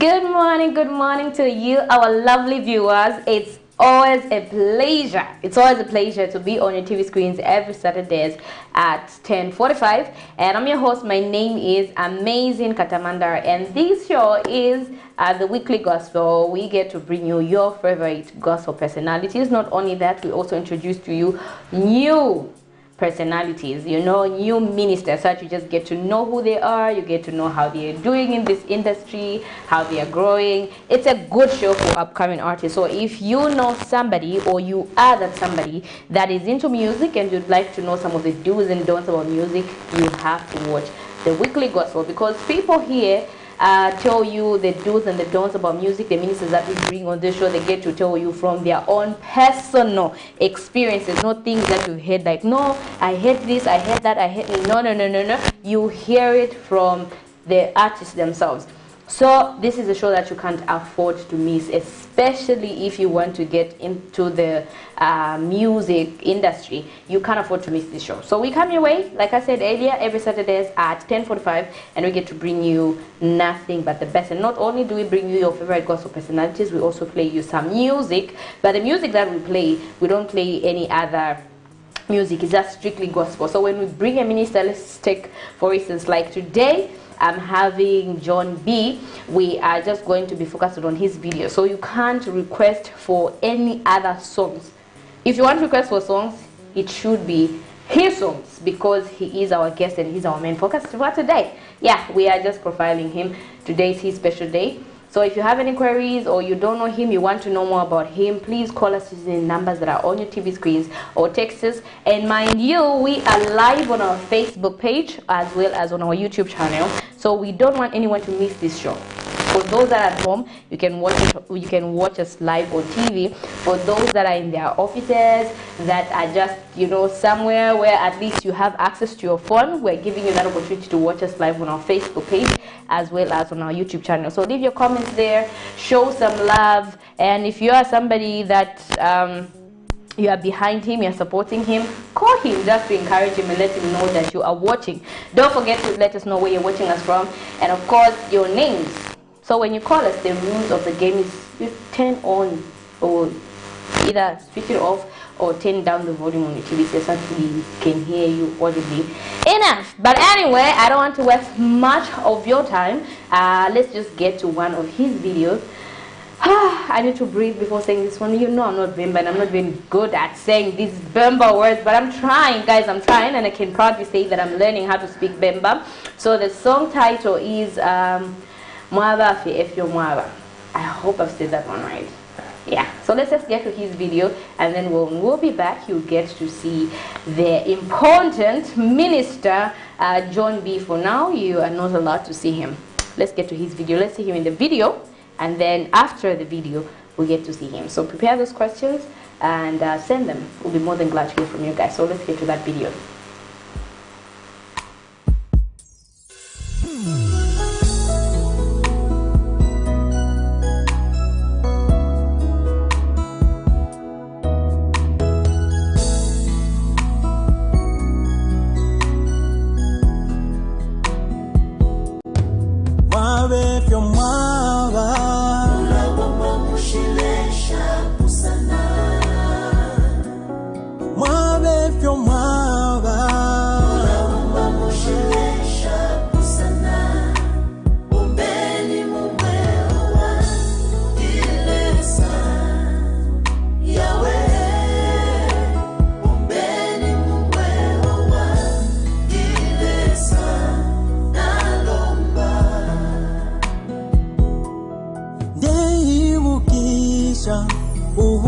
Good morning to you, our lovely viewers. It's always a pleasure. It's always a pleasure to be on your TV screens every Saturdays at 10:45. And I'm your host. My name is Amazing Katamanda, and this show is the weekly gospel. We get to bring you your favorite gospel personalities. Not only that, we also introduce to you new personalities, new ministers, so that you just get to know who they are, you get to know how they are doing in this industry, how they are growing. It's a good show for upcoming artists. So if you know somebody, or you are that somebody that is into music and you'd like to know some of the do's and don'ts about music, you have to watch the weekly gospel, because people here tell you the do's and the don'ts about music. The ministers that we bring on this show, they get to tell you from their own personal experiences, not things that you heard like, no, I hate this, I hate that, I hate it. No. You hear it from the artists themselves. So this is a show that you can't afford to miss, especially if you want to get into the music industry. You can't afford to miss this show. So we come your way, like I said earlier, every Saturdays at 10:45, and we get to bring you nothing but the best. And not only do we bring you your favorite gospel personalities, we also play you some music. But the music that we play, we don't play any other music. It's just strictly gospel. So when we bring a minister, let's take for instance like today, I'm having John B. We are just going to be focused on his video. So you can't request for any other songs. If you want to request for songs, it should be his songs, because he is our guest and he's our main focus for today. Yeah, we are just profiling him. Today is his special day. So if you have any queries, or you don't know him, you want to know more about him, please call us using the numbers that are on your TV screens, or text us. And mind you, we are live on our Facebook page as well as on our YouTube channel. So we don't want anyone to miss this show. For those that are at home, you can watch us live on TV. For those that are in their offices, that are just somewhere where at least you have access to your phone, we're giving you that opportunity to watch us live on our Facebook page as well as on our YouTube channel. So leave your comments there, show some love, and if you are somebody that you are behind him, you're supporting him, call him just to encourage him and let him know that you are watching. Don't forget to let us know where you're watching us from, and of course your names. So when you call us, the rules of the game is you turn on, or either switch it off or turn down the volume on your TV so that we can hear you audibly enough. But anyway, I don't want to waste much of your time. Let's just get to one of his videos. I need to breathe before saying this one. I'm not Bemba, and I'm not very good at saying these Bemba words, but I'm trying, guys. I'm trying, and I can proudly say that I'm learning how to speak Bemba. So the song title is Mwaba Fi Efyo Mwaba. I hope I've said that one right. Yeah, so let's just get to his video, and then we'll be back. You'll get to see the important minister, John B. For now, you are not allowed to see him. Let's get to his video. Let's see him in the video, and then after the video, we'll get to see him. So prepare those questions and send them. We'll be more than glad to hear from you guys. So let's get to that video.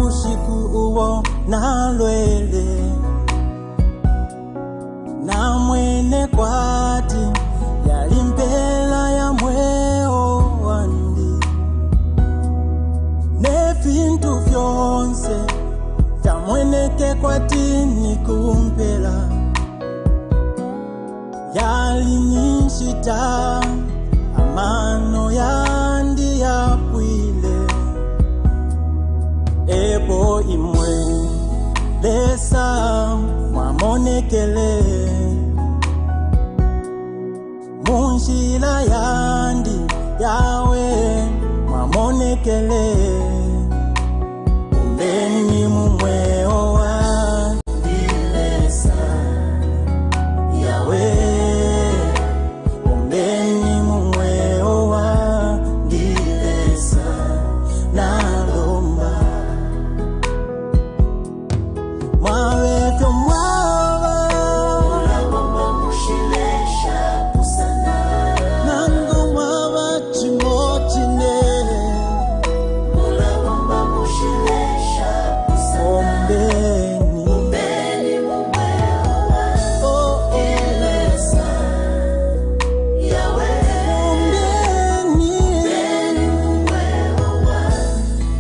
Usiku uwo nalwele na mwene kwati yalimpela ya mweo wandi nefintu vyonse tamweneke kwati nikumpela yalinishita amano yandi ya pwile ebo imwe lesa mwamonekele munshila yandi yawe mamonekele Ombeni mumweo wa Dilesa Yahweh Ombeni mumweo wa Dilesa Nalomba Mwawefyo mwawa Ulabomba mushilesha kusana Nango mwawa chimotine Ulabomba mushilesha kusana Ombeni mumweo wa Dilesa Yahweh Ombeni mumweo wa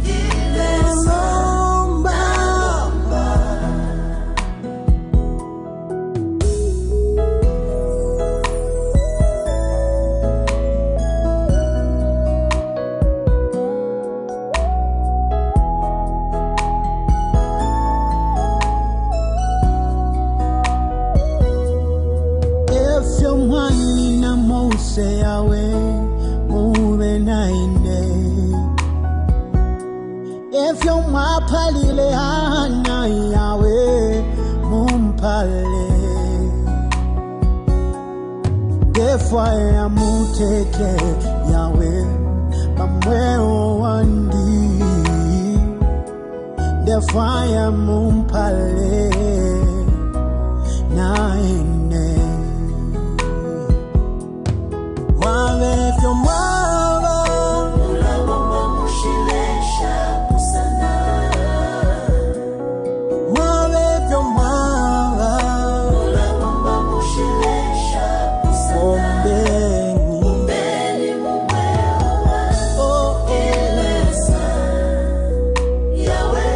Dilesa Nalomba Efyo mwani na Mose yawe muwe naine Efyo mwapalile hana yawe mumpale Defwa ya muteke yawe mamweo wandi Defwa ya mumpale naine Mwawefyo mwawa Ulabomba mushilesha kusana Mwawefyo mwawa Ulabomba mushilesha kusana Ombeni mumweo wa Dilesa Yahweh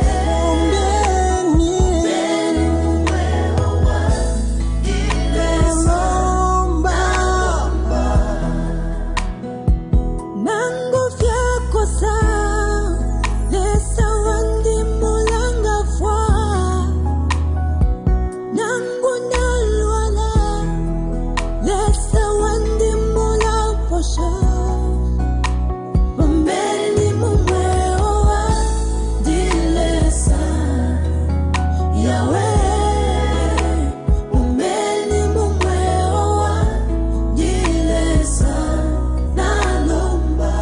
Ombeni mumweo wa Dilesa Nalomba Nango fyako sa Lesa wandi mulanga fwa Nango nalwala Lesa wandi mula posha Ombeni mumweo wa Dilesa Yahweh Ombeni mumweo wa Dilesa Nalomba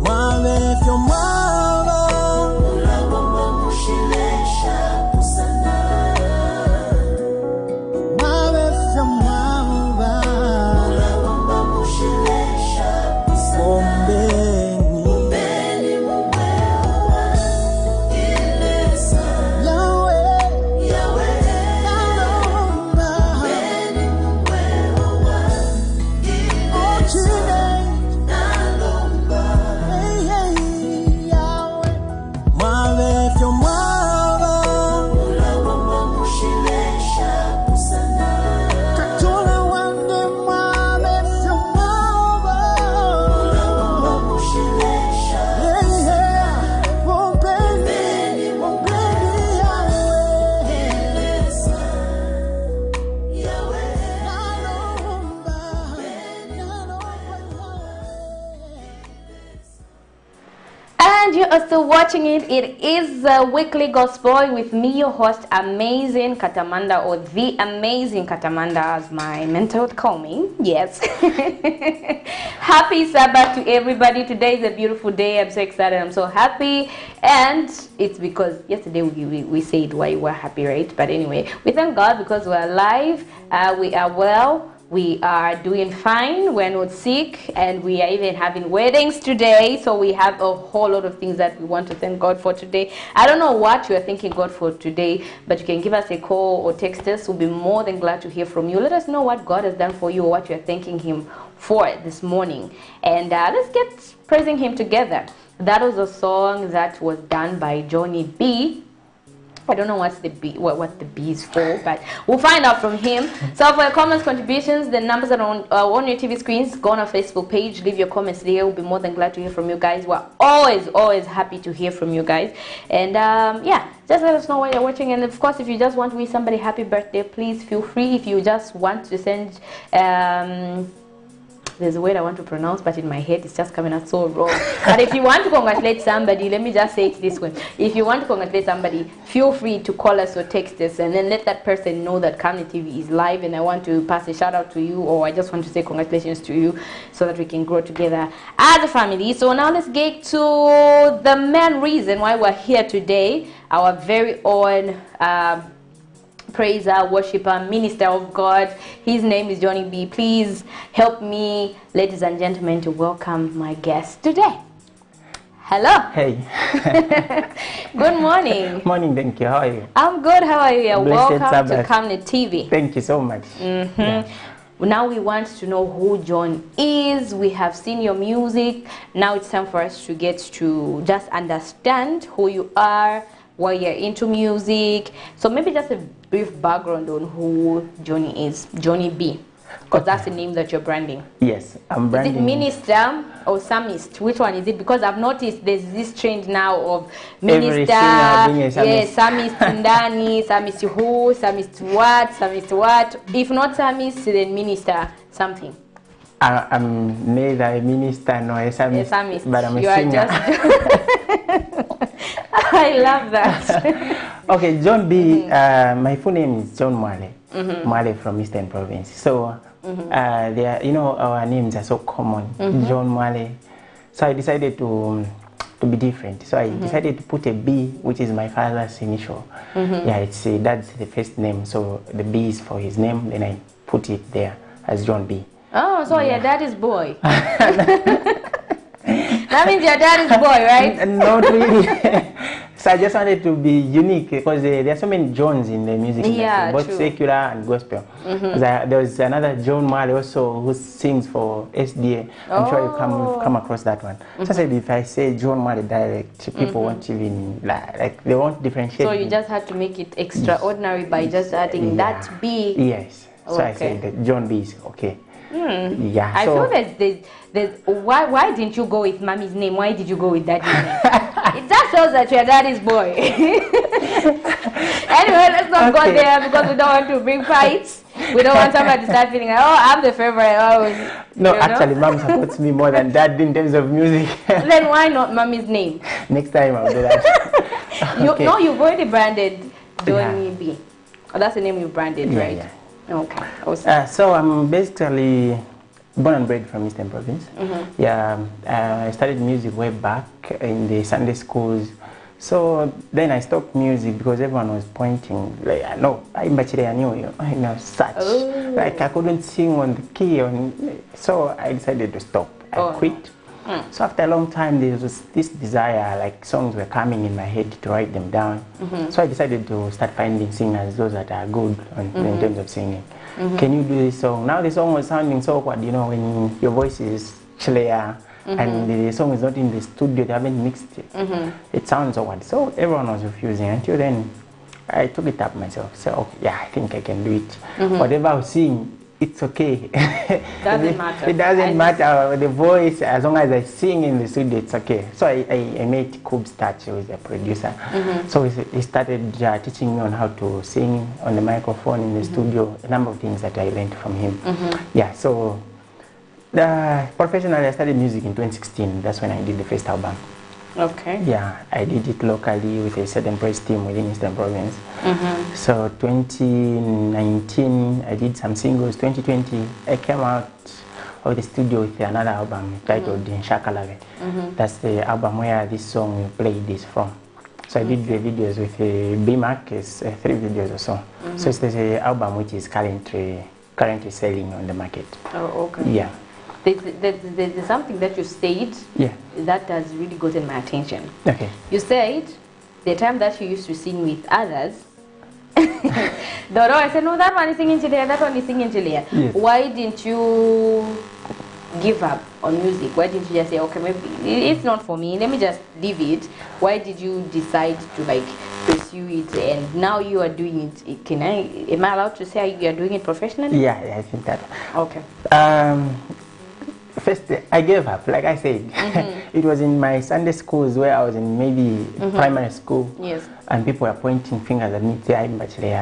Mwawefyo mwawa Ulabomba mushilesha kusana Mwawefyo mwawa Ulabomba mushilesha kusana Ombeni mumweo wa Dilesa Yahweh Nalomba Ombeni mumweo wa Dilesa Nalomba Mwawefyo mwawa Ulabomba mushilesha kusana Katola wande mwawefyo mwawa Ulabomba mushilesha Ombeni Yahweh Dilesa Yahweh Nalomba And you are still watching it. It is a weekly gospel with me, your host, Amazing Katamanda, or the Amazing Katamanda, as my mentor would call me. Yes. Happy Sabbath to everybody. Today is a beautiful day. I'm so excited. I'm so happy. And it's because yesterday we said why we're happy, right? But anyway, we thank God because we're alive. We are well. We are doing fine. We're not sick, and we are even having weddings today. So we have a whole lot of things that we want to thank God for today. I don't know what you are thanking God for today, but you can give us a call or text us. We'll be more than glad to hear from you. Let us know what God has done for you or what you are thanking Him for this morning. And let's get praising Him together. That was a song that was done by Johnny B. I don't know what's the B, what the B is for, but we'll find out from him. So for your comments, contributions, the numbers are on your TV screens. Go on our Facebook page, leave your comments there. We'll be more than glad to hear from you guys. We're always happy to hear from you guys. And yeah, just let us know where you're watching. And of course, if you just want to wish somebody happy birthday, please feel free. If you just want to send there's a word I want to pronounce, but in my head it's just coming out so wrong. But if you want to congratulate somebody, let me just say it this way. If you want to congratulate somebody, feel free to call us or text us, and then let that person know that Camnet TV is live, and I want to pass a shout out to you, or I just want to say congratulations to you, so that we can grow together as a family. So now let's get to the main reason why we're here today. Our very own praiser, worshiper, minister of God. His name is Johnny B. Please help me, ladies and gentlemen, to welcome my guest today. Hello. Hey. Good morning. Morning, thank you. How are you? I'm good. How are you? Blessed Welcome to Sabbath. Camnet TV. Thank you so much. Yeah. Now we want to know who John is. We have seen your music. Now it's time for us to get to just understand who you are, why you're into music. So maybe just a brief background on who Johnny is. Johnny B. Because that's the name that you're branding. Yes, I'm branding. Is it minister or psalmist? Which one is it? Because I've noticed there's this trend now of minister, yes, psalmist ndani, psalmist who, psalmist what. If not psalmist, then minister something. I'm neither a minister nor a psalmist, but I'm a singer. I love that. Okay, John B. My full name is John Mwale. Mwale from Eastern Province. So, our names are so common. John Mwale. So I decided to be different. So I decided to put a B, which is my father's initial. Yeah, that's the first name. So the B is for his name. Then I put it there as John B. Oh, so your daddy's boy. That means your daddy's boy, right? Not really. So I just wanted to be unique because there are so many Johns in the music industry, both true. secular and gospel. There was another John Mwale also who sings for SDA. I'm sure you've come across that one. So I said if I say John Mwale direct, people won't even like they won't differentiate. So you just had to make it extraordinary by just adding that B. Yes. So I said that John B is okay. Yeah. I feel there's why didn't you go with mommy's name? Why did you go with daddy's name? It just shows that you're daddy's boy. Anyway, let's not go there because we don't want to bring fights. We don't want somebody to start feeling like, oh, I'm the favorite. Oh, no, actually, mom supports me more than dad in terms of music. Then why not mommy's name? Next time I'll do that. No, you've already branded Johnny B. Oh, that's the name you branded, right? Yeah. Okay. Awesome. So I'm basically born and bred from Eastern Province. Yeah, I studied music way back in the Sunday schools. So then I stopped music because everyone was pointing like, no, I knew you, such. Like I couldn't sing on the key. So I decided to stop. I quit. So after a long time, there was this desire, like songs were coming in my head to write them down. So I decided to start finding singers, those that are good in terms of singing. Can you do this song? Now the song was sounding so awkward, when your voice is clear and the song is not in the studio, they haven't mixed it. It sounds awkward. So everyone was refusing. Until then, I took it up myself. So okay, yeah, I think I can do it. Whatever I was singing, it's okay. Doesn't matter. It doesn't matter the voice, as long as I sing in the studio, it's okay. So I made Kub's touch, who is a producer. So he started teaching me on how to sing on the microphone in the studio, a number of things that I learned from him. Yeah, so professionally I started music in 2016. That's when I did the first album. Okay. Yeah, I did it locally with a certain praise team within Eastern Province. So 2019, I did some singles. 2020, I came out of the studio with another album titled Shakalave. That's the album where this song we played is from. So I did the videos with B-Mac, 3 videos or so. So it's the album which is currently selling on the market. Oh, okay. Yeah. There's something that you said that has really gotten my attention. Okay. You said the time that you used to sing with others, I said, no, that one is singing Chilean, that one is singing Chilean. Yes. Why didn't you give up on music? Why didn't you just say, okay, maybe it's not for me, let me just leave it? Why did you decide to pursue it, and now you are doing it? Am I allowed to say you are doing it professionally? Yeah, I think that. Okay. First, I gave up. Like I said, it was in my Sunday schools where I was in maybe primary school. Yes. And people were pointing fingers at me, saying,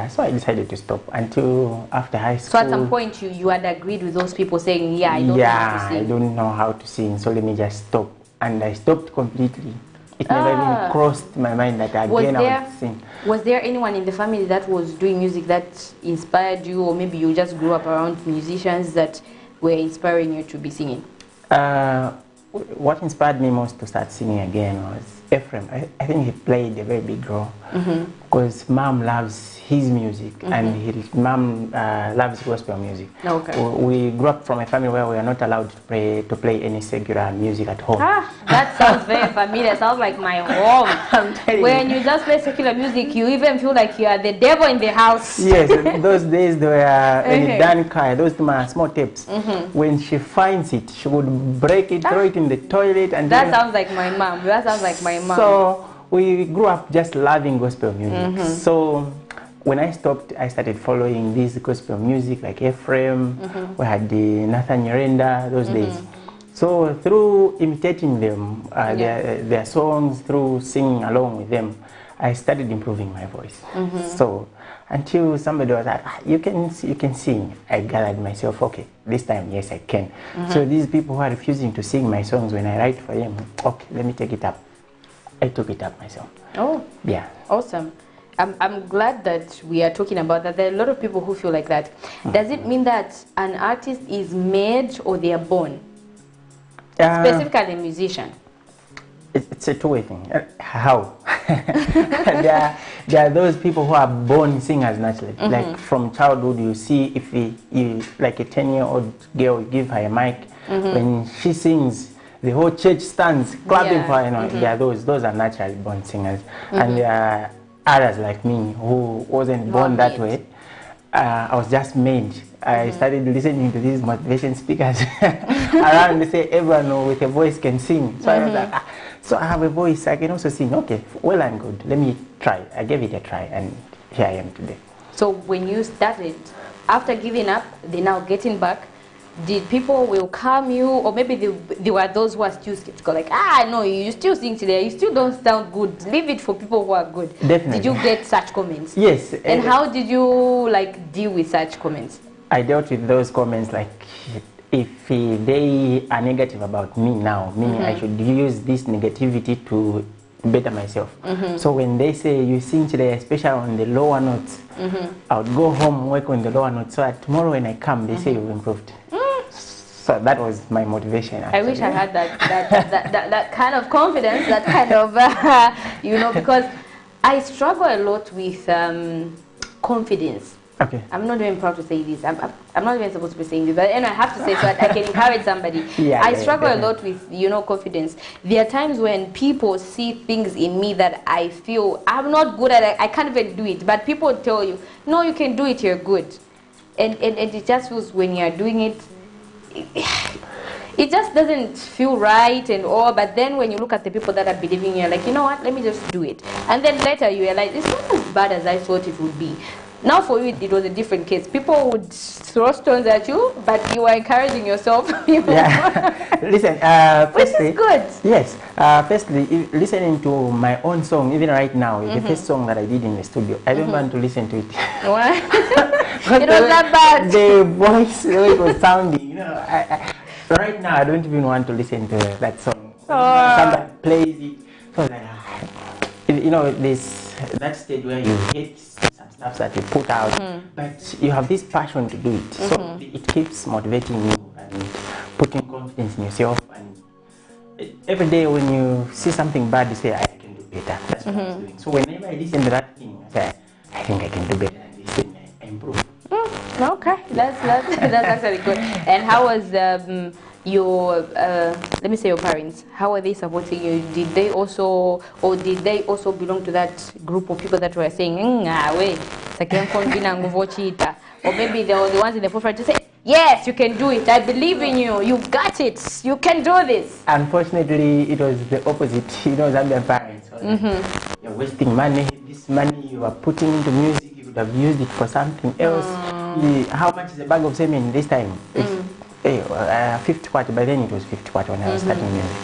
so I decided to stop until after high school. So at some point, you had agreed with those people saying, yeah, I don't know how to sing. I don't know how to sing, so let me just stop. And I stopped completely. It never even crossed my mind that again I would sing. Was there anyone in the family that was doing music that inspired you, or maybe you just grew up around musicians that were inspiring you to be singing? What inspired me most to start singing again was Ephraim. I think he played a very big role because mom loves his music and his mom loves gospel music. Okay. We grew up from a family where we are not allowed to play any secular music at home. That sounds very familiar. Sounds like my home. I'm telling when you just play secular music, you even feel like you are the devil in the house. Yes, those days they were in Dankai, those small tapes. When she finds it, she would break it, throw it in the toilet. And that sounds like my mom. That sounds like my mom. So we grew up just loving gospel music. So when I stopped, I started following this gospel music like Ephraim. We had the Nathan Yorenda those days. So through imitating them, their songs, through singing along with them, I started improving my voice. So until somebody was like, you can sing. I gathered myself, okay, this time, yes, I can. So these people who are refusing to sing my songs when I write for them, okay, let me take it up. I took it up myself. Oh, yeah. Awesome. I'm glad that we are talking about that. There are a lot of people who feel like that. Does it mean that an artist is made or they are born? Specifically a musician. It's a two-way thing. How? there are those people who are born singers naturally. Like from childhood, you see if you like a 10-year-old girl, you give her a mic. When she sings, the whole church stands clapping for her. You know, there are those are naturally born singers, and there are others like me who wasn't born that way. I was just made. I started listening to these motivation speakers around. They say everyone with a voice can sing. So I was like, so I have a voice, I can also sing. Okay, well and good. Let me try. I gave it a try, and here I am today. So when you started, after giving up, then now getting back, did people welcome you, or maybe there were those who are still skeptical, like, no, you still sing today, you still don't sound good, leave it for people who are good? Definitely. Did you get such comments? Yes. And how did you deal with such comments? I dealt with those comments like, if they are negative about me now, meaning I should use this negativity to better myself. So when they say you sing today, especially on the lower notes, I would go home, work on the lower notes, so that tomorrow when I come, they say you've improved. So that was my motivation. Actually. I wish I had that kind of confidence, that kind of, because I struggle a lot with confidence. Okay. I'm not even proud to say this. I'm not even supposed to be saying this, but I have to say so that I can encourage somebody. I struggle a lot with, confidence. There are times when people see things in me that I feel I'm not good at. I can't even do it. But people tell you, no, you can do it. You're good, and it just feels when you're doing it. It just doesn't feel right and all, but then when you look at the people that are believing, you're like, you know what, let me just do it. And then later you realize it's not as bad as I thought it would be. Now for you, it was a different case. People would throw stones at you, but you were encouraging yourself. Yeah. Listen, firstly, which is good. Yes. Firstly, listening to my own song, even right now, the first song that I did in the studio, I don't want to listen to it. Why? It was that bad. The voice, the way it was sounding, right now, I don't even want to listen to that song. Somebody plays it. So like, that stage where you hate some stuff that you put out, but you have this passion to do it. So it keeps motivating you and putting confidence in yourself. And every day when you see something bad, you say, I can do better. That's what I was doing. So whenever I listen to that thing, I say, I think I can do better than this thing. I improve. Okay, that's actually good. And how was your let me say your parents? How were they supporting you? Did they also belong to that group of people that were saying, wait, or maybe they were the ones in the forefront to say, yes, you can do it. I believe in you. You've got it. You can do this. Unfortunately, it was the opposite. Zambian parents. You're wasting money. This money you are putting into music, you would have used it for something else. How much is a bag of semen this time? Hey, 50 kwacha. By then it was 50 kwacha when I was starting music.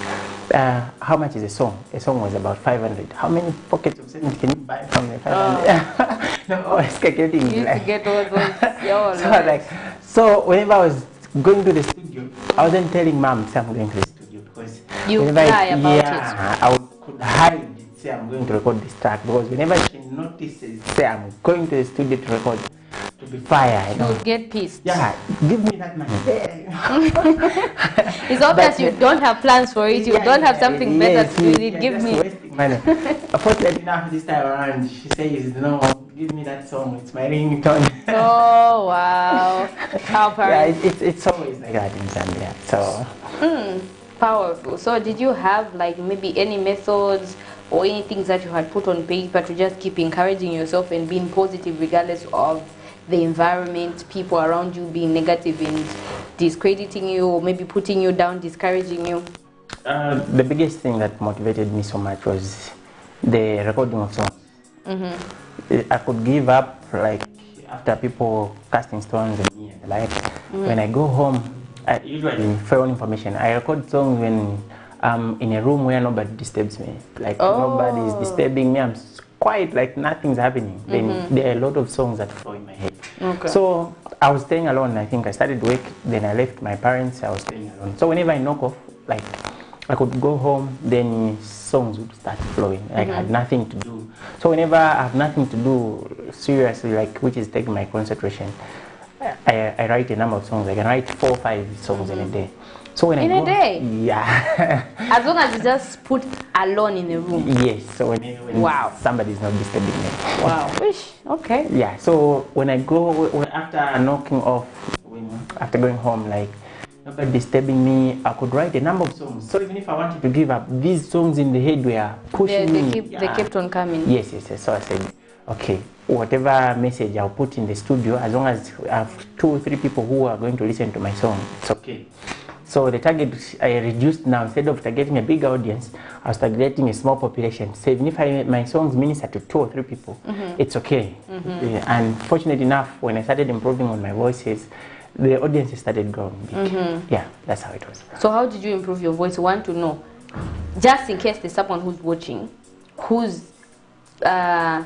How much is a song? A song was about 500. How many pockets of 70 can you buy from the 500? No, always calculating. You used to get all those. So like, so whenever I was going to the studio, I wasn't telling mom, say I'm going to the studio, because You whenever lie about it. I could hide it, say I'm going to record this track, because whenever she notices, say I'm going to the studio to record, to be fire, you You know. would get pissed. Yeah, give me that money. It's obvious But, you don't have plans for it. You don't have something better to do with it. Give just me. wasting money. Unfortunately enough, this time around, she says, no, give me that song. It's my ringtone. Oh wow! How Yeah, powerful. it's always like that in Zambia. So. Powerful. So did you have like maybe any methods or any things that you had put on paper to just keep encouraging yourself and being positive regardless of the environment, people around you being negative and discrediting you, or maybe putting you down, discouraging you? The biggest thing that motivated me so much was the recording of songs. I could give up like after people casting stones at me and the like. When I go home, I usually, for your information, I record songs when I'm in a room where nobody disturbs me. Like nobody is disturbing me. I'm quiet, like nothing's happening. Then there are a lot of songs that flow in my head. Okay. So I was staying alone. I think I started work, then I left my parents. I was staying alone. So whenever I knock off, like I could go home, then songs would start flowing. Like I had nothing to do. So whenever I have nothing to do, seriously, like which is taking my concentration, I write a number of songs. I can write 4 or 5 songs in a day. So when In I a go, day? Yeah. As long as you just put alone in the room. Yes. So when Wow. somebody's not disturbing me. Wow. Wish. Okay. Yeah. So when I go, after knocking off, after going home, like nobody disturbing me, I could write a number of songs. So even if I wanted to give up, these songs in the head were pushing me. They kept on coming. Yes. So I said, okay, whatever message I'll put in the studio, as long as I have 2 or 3 people who are going to listen to my song, it's okay. So the target I reduced now, instead of targeting a big audience, I was targeting a small population. So even if my songs minister to 2 or 3 people, it's okay. Yeah, and fortunately enough, when I started improving on my voices, the audience started growing big. Yeah, that's how it was. So how did you improve your voice? I want to know, just in case there's someone who's watching, whose a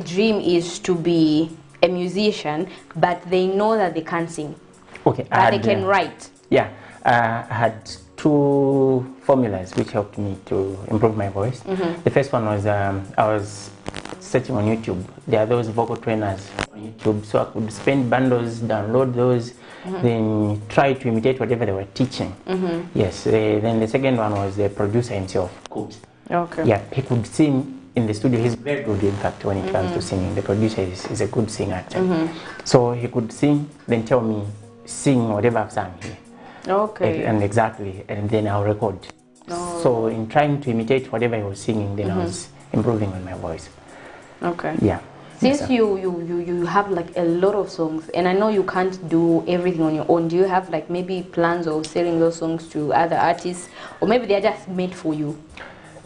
dream is to be a musician, but they know that they can't sing. Okay, But they can write. Yeah, I had 2 formulas which helped me to improve my voice. The first one was I was searching on YouTube. There are those vocal trainers on YouTube, so I could spend bundles, download those, then try to imitate whatever they were teaching. Yes. Then the second one was the producer himself, Coops. Okay. Yeah, he could sing in the studio. He's very good, in fact, when it comes to singing. The producer is a good singer, actually. So he could sing, then tell me, sing whatever I've sung here. Okay. And exactly, and then I'll record. So in trying to imitate whatever he was singing, then I was improving on my voice. Okay. Yeah. Since you have like a lot of songs, and I know you can't do everything on your own, do you have like maybe plans of selling those songs to other artists, or maybe they're just made for you?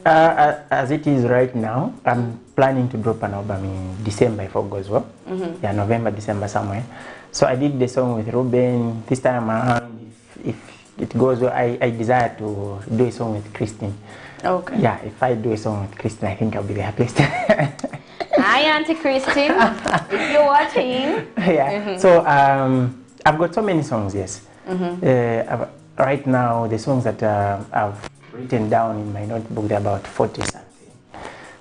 As it is right now, I'm planning to drop an album in December if all goes well. Yeah, November, December somewhere. So I did the song with Ruben. This time around, if it goes well, I desire to do a song with Christine. Okay. Yeah, if I do a song with Christine, I think I'll be the happiest. Hi, Auntie Christine, if you're watching. Yeah. So I've got so many songs. Yes. Right now, the songs that I've written down in my notebook, they're about 40 something.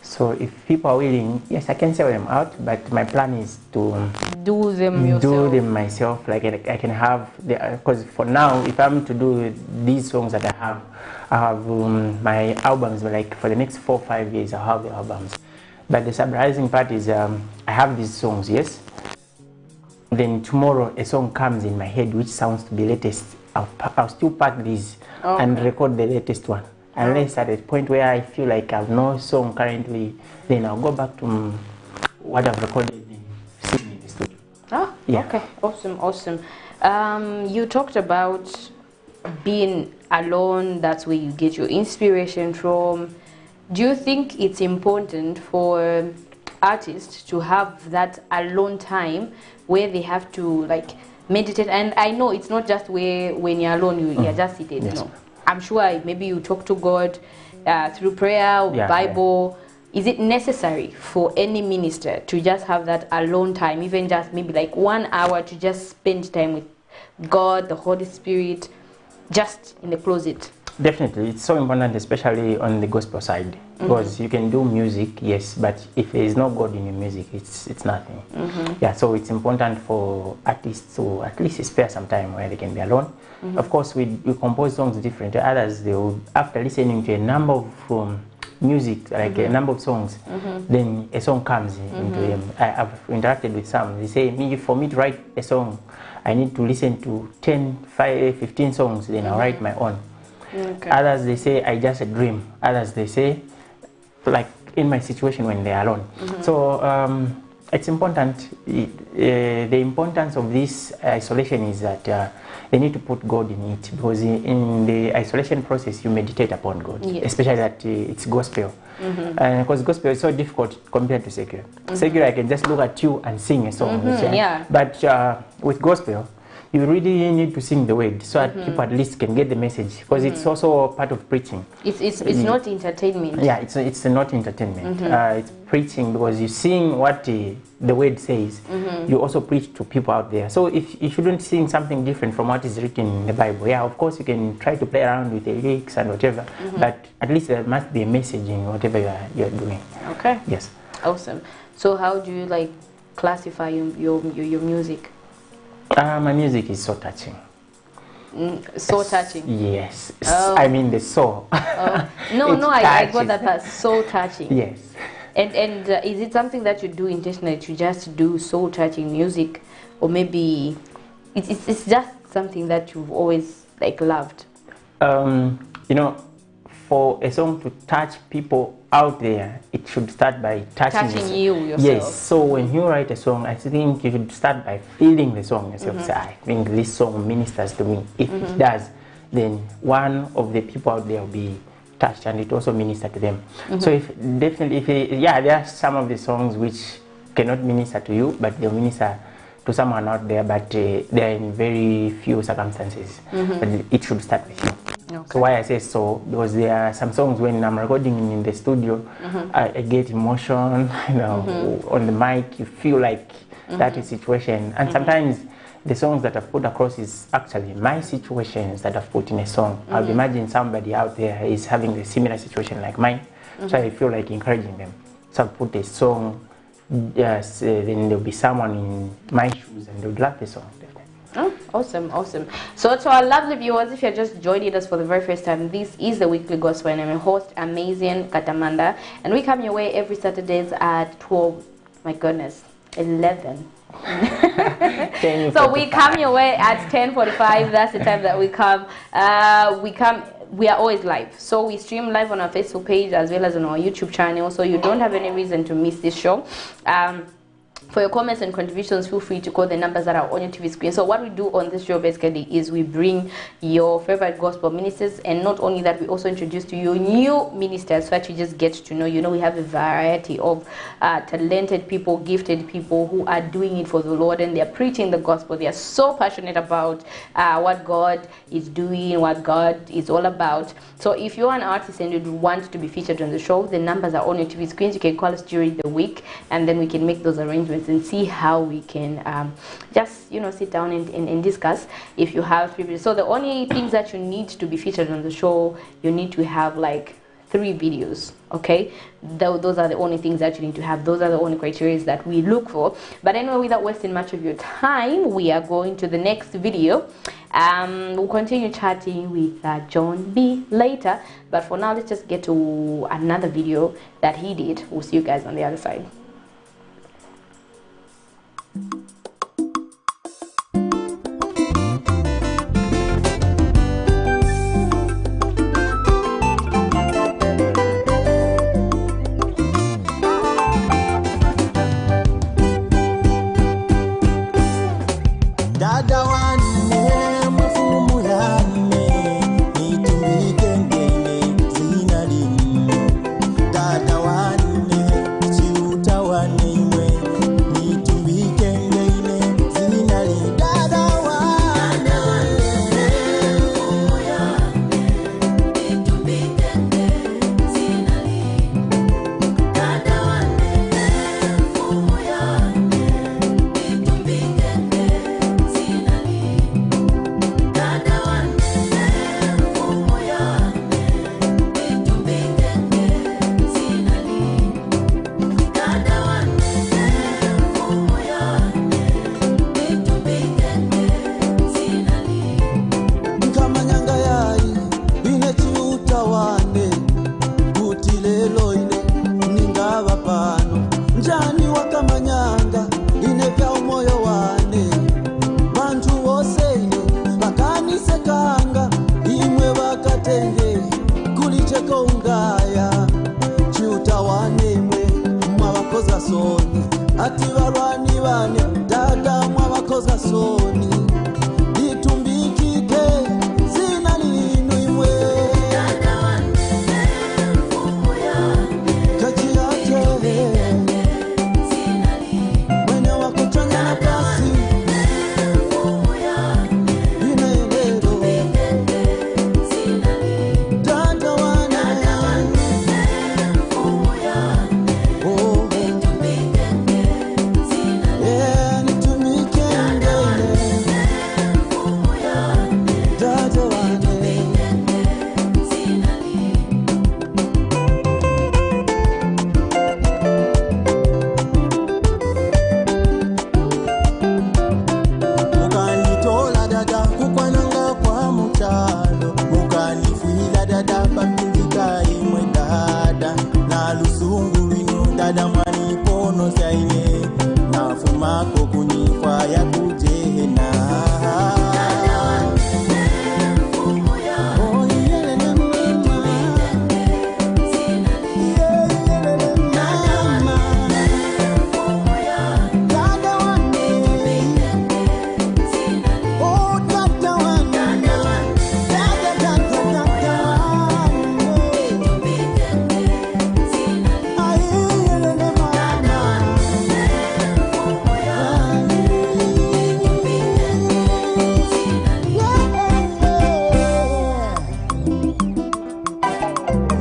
So if people are willing, yes, I can sell them out, but my plan is to Do them yourself. do them myself. Like I can have, because for now, if I'm to do these songs that I have my albums, like for the next 4 or 5 years, I'll have the albums. But the surprising part is I have these songs, yes. Then tomorrow a song comes in my head which sounds to be latest. I'll still pack these and record the latest one. Unless at a point where I feel like I have no song currently, then I'll go back to what I've recorded and sing in the studio. Oh, Yeah. okay. Awesome. You talked about being alone, that's where you get your inspiration from. Do you think it's important for artists to have that alone time where they have to like meditate. And I know it's not just when you're alone, you're just seated. Yes. No, I'm sure maybe you talk to God through prayer or Bible. Is it necessary for any minister to just have that alone time, even just maybe like 1 hour to just spend time with God, the Holy Spirit, just in the closet? Definitely, it's so important, especially on the gospel side, because you can do music, yes, but if there is no God in your music, it's nothing. Yeah, so it's important for artists to at least spare some time where they can be alone. Of course, we compose songs different. Others, they will, after listening to a number of music, like a number of songs, then a song comes into them. I've interacted with some. They say, for me to write a song, I need to listen to 10, 5, 15 songs, then I'll write my own. Okay. Others, they say, I just dream. Others, they say, like in my situation when they're alone. So it's important. The importance of this isolation is that they need to put God in it, because in the isolation process you meditate upon God, especially that it's gospel. Because gospel is so difficult compared to secular. Secular, I can just look at you and sing a song. But with gospel, you really need to sing the word so that people at least can get the message, because it's also part of preaching. It's not entertainment. Yeah, it's not entertainment. It's preaching, because you sing what the word says. You also preach to people out there. So if you shouldn't sing something different from what is written in the Bible, yeah, of course you can try to play around with the lyrics and whatever, but at least there must be a message in whatever you're doing. Okay. Yes. Awesome. So how do you like classify your music? My music is so touching. So touching. Yes. I mean the soul. No, I got that part. So touching. Yes. And is it something that you do intentionally to just do soul touching music, or maybe it's just something that you've always like loved? You know, for a song to touch people out there, it should start by touching you yourself. Yes. So when you write a song, I think you should start by feeling the song yourself. Say, I think this song ministers to me. If it does, then one of the people out there will be touched, and it also minister to them. So if there are some of the songs which cannot minister to you, but they'll minister to someone out there, but they're in very few circumstances. But it should start with you. Okay. So why I say so, because there are some songs when I'm recording in the studio, I get emotion, you know, on the mic, you feel like that is situation. And sometimes the songs that I've put across is actually my situations that I've put in a song. I'll imagine somebody out there is having a similar situation like mine, so I feel like encouraging them. So I'll put a song, yes, then there'll be someone in my shoes and they'll love the song. Oh, awesome, awesome. So to our lovely viewers, if you're just joining us for the very first time, this is the Weekly Gospel, and I'm your host, Amazing Katamanda, and we come your way every Saturdays at 12, my goodness, 11. So we come your way at 10:45. That's the time that we come. We are always live, so we stream live on our Facebook page as well as on our YouTube channel, so you don't have any reason to miss this show. For your comments and contributions, feel free to call the numbers that are on your TV screen. So what we do on this show basically is we bring your favorite gospel ministers, and not only that, we also introduce to you new ministers so that you just get to know. You know, we have a variety of talented people, gifted people who are doing it for the Lord, and they are preaching the gospel. They are so passionate about what God is doing, what God is all about. So if you're an artist and you want to be featured on the show, the numbers are on your TV screens. You can call us during the week, and then we can make those arrangements and see how we can just, you know, sit down and discuss if you have 3 videos. So the only things that you need to be featured on the show, you need to have like 3 videos, okay? Those are the only things that you need to have. Those are the only criteria that we look for. But anyway, without wasting much of your time, we are going to the next video. We'll continue chatting with John B later, but for now, let's just get to another video that he did. We'll see you guys on the other side. Dada wanne mfumu yanne nitumike ngene zina limu. Dada wanne chiuta wanne nitumike ngene zina limu. Dada za soni litumbikike zina linu imwe kati yake mwene wakuchanya nafasi inaelero dada wane oh yeah nitumike dada wane mukanitola dada kukwananga kwa mutalo mukanifwila dada pampindika imwe dada na lusungu lwino dada mwanipono syaine nafumako kunyikwa ya kujehena Oh, yelele mama. Yelele mama. Dada wane. Oh, dada wane. Dada wane. Ay, yelele mama.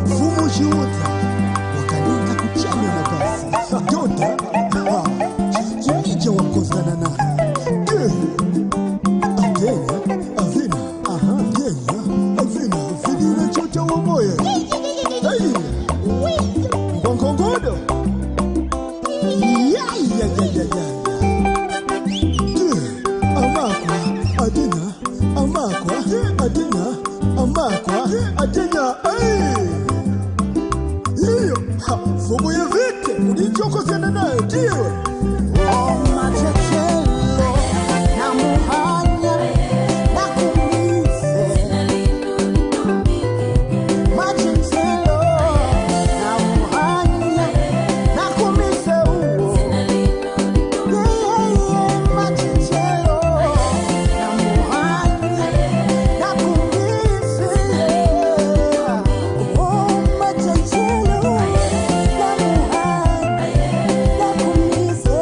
Fumo jiuza wakalinga kuchana na basi Dota Jumija wakozana na Atena Avina Avina Vidile chota wa moye Hey Ngongongodo Ya Amakwa Atena Amakwa Atena Amakwa Atena hiyo fumo ya vite ulichokozana nayo ndiwe machetelo na muhanya na kumise machetelo na muhanya na kumise uo machetelo na muhanya na kumise oh machetelo na muhanya na kumise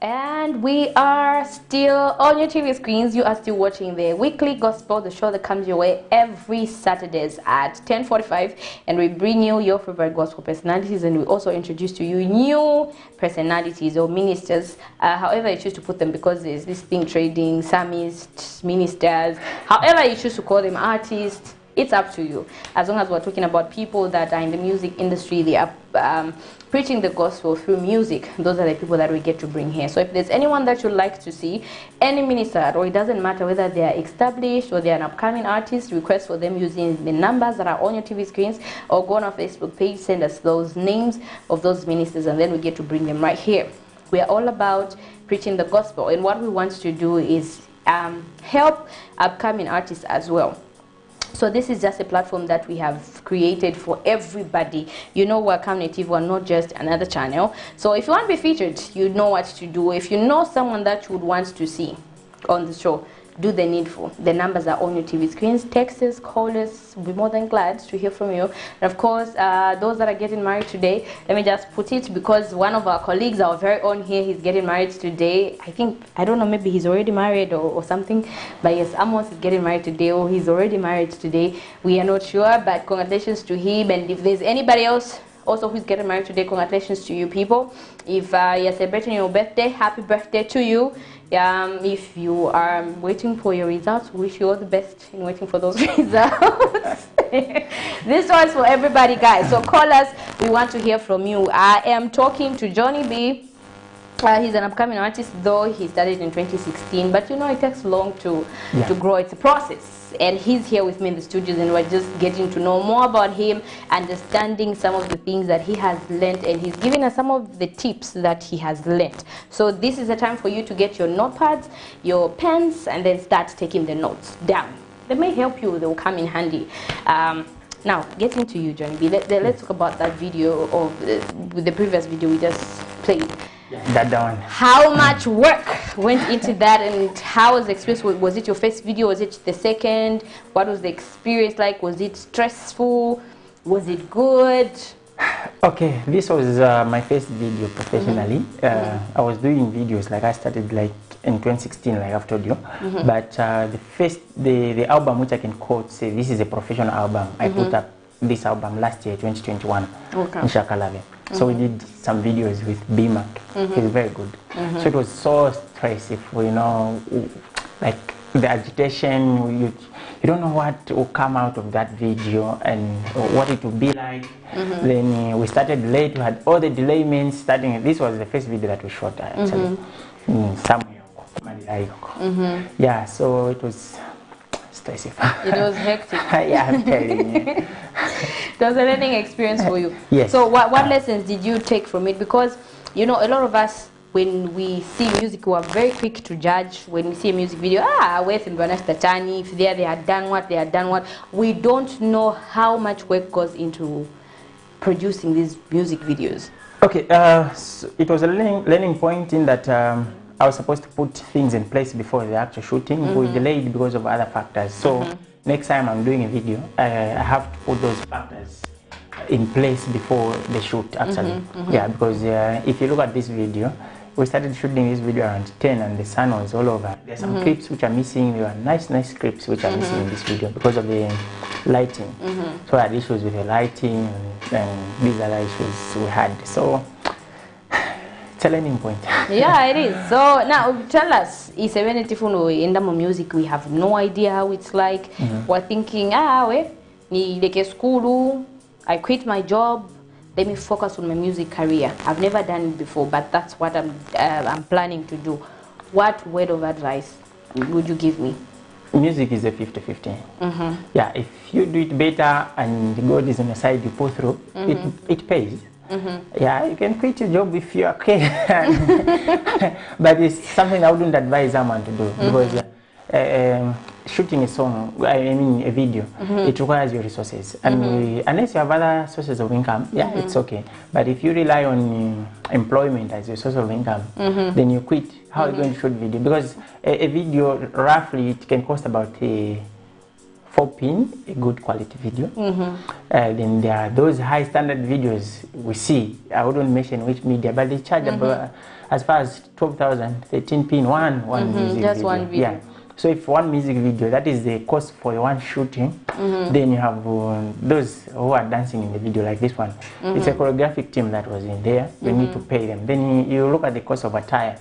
And we are still on your TV screens. You are still watching the weekly gospel, the show that comes your way every Saturdays at 10:45, and we bring you your favorite gospel personalities, and we also introduce to you new personalities or ministers, however you choose to put them, because there's this thing trading, psalmists, ministers, however you choose to call them, artists. It's up to you. As long as we're talking about people that are in the music industry, they are preaching the gospel through music. Those are the people that we get to bring here. So if there's anyone that you'd like to see, any minister, or it doesn't matter whether they are established or they are an upcoming artist, request for them using the numbers that are on your TV screens, or go on our Facebook page, send us those names of those ministers, and then we get to bring them right here. We are all about preaching the gospel, and what we want to do is help upcoming artists as well. So this is just a platform that we have created for everybody. You know, we're Camnet, we're not just another channel. So if you want to be featured, you know what to do. If you know someone that you would want to see on the show, do the needful. The numbers are on your TV screens. Text us, call us. We'll be more than glad to hear from you. And of course, those that are getting married today, let me just put it, because one of our colleagues, our very own here, he's getting married today. I think, I don't know, maybe he's already married or something. But yes, Amos is getting married today, or he's already married today. We are not sure, but congratulations to him. And if there's anybody else also who's getting married today, congratulations to you people. If you're celebrating your birthday, happy birthday to you. If you are waiting for your results, wish you all the best in waiting for those results. This one's for everybody, guys. So call us. We want to hear from you. I am talking to Johnny B. He's an upcoming artist, though he started in 2016, but you know it takes long to grow. It's a process, and he's here with me in the studios, and we're just getting to know more about him, understanding some of the things that he has learned, and he's giving us some of the tips that he has learned. So this is the time for you to get your notepads, your pens, and then start taking the notes down. They may help you, they will come in handy. Now, getting to you, Johnny B, let's talk about that video of with the previous video we just played. That one. How much work went into that, and how was the experience? Was it your first video? Was it the second? What was the experience like? Was it stressful? Was it good? Okay, this was my first video professionally. I was doing videos, like I started like in 2016, like I've told you. But the album which I can quote, say this is a professional album. I put up this album last year, 2021, in Shakalave. So we did some videos with BMAC. It was very good. So it was so stressful, you know, like the agitation. You don't know what will come out of that video and what it will be like. Then we started late. We had all the delayments starting. This was the first video that we shot actually somewhere. Yeah, so it was stressful. It was hectic. Yeah, I'm telling you. It was a learning experience for you. Yes. So what lessons did you take from it? Because, you know, a lot of us, when we see music, we are very quick to judge. When we see a music video, if they had done what, they had done what. We don't know how much work goes into producing these music videos. Okay, so it was a learning point in that I was supposed to put things in place before the actual shooting. We delayed because of other factors. So next time I'm doing a video, I have to put those factors in place before the shoot actually. Yeah, because if you look at this video, we started shooting this video around 10 and the sun was all over. There's some clips which are missing. There were nice clips which are missing in this video because of the lighting. So I had issues with the lighting and these other issues we had. So it's a learning point. Yeah, it is. So now tell us, is there any in the music we have no idea how it's like? We're thinking, ni school, I quit my job, let me focus on my music career. I've never done it before, but that's what I'm planning to do. What word of advice would you give me? Music is a 50-50. Yeah, if you do it better and God is on your side, you pull through, it pays. Yeah, you can quit your job if you're okay. But it's something I wouldn't advise someone to do because shooting a song, I mean a video, it requires your resources. And unless you have other sources of income, yeah, it's okay. But if you rely on employment as your source of income, then you quit. How are you going to shoot video? Because a video, roughly, it can cost about 4-pin, a good quality video. Then there are those high standard videos we see. I wouldn't mention which media, but they charge about as far as 12,000, 13-pin, one music just video. one video. Yeah. So if one music video, that is the cost for one shooting, then you have those who are dancing in the video, like this one. It's a choreographic team that was in there. You need to pay them. Then you look at the cost of attire,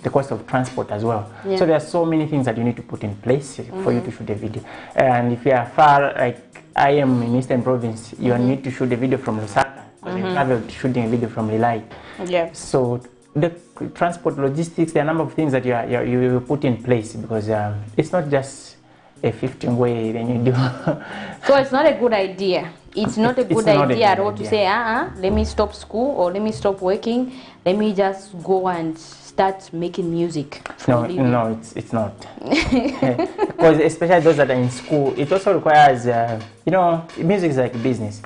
the cost of transport as well. So there are so many things that you need to put in place for you to shoot a video. And if you are far, like I am in Eastern Province, you need to shoot a video from Lusaka, because I traveled shooting a video from Lilai. Yeah. So the transport logistics, there are a number of things that you put in place, because it's not just a 15 way then you do. So it's not a good idea. It's not a good idea at all to say, let me stop school or let me stop working, let me just go and start making music. No, it's not. Because especially those that are in school, it also requires, you know, music is like a business.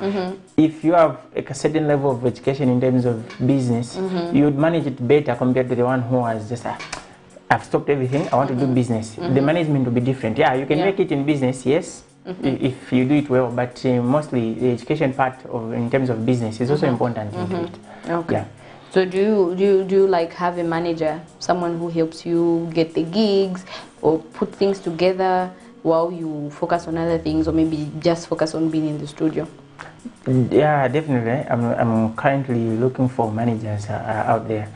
If you have a certain level of education in terms of business, you would manage it better compared to the one who has just, I've stopped everything, I want to do business. The management will be different. Yeah, you can make it in business, yes, if you do it well, but mostly the education part of in terms of business is also important into it. Okay. Yeah. So do you like have a manager, someone who helps you get the gigs or put things together while you focus on other things, or maybe just focus on being in the studio? Yeah, definitely. I'm currently looking for managers out there.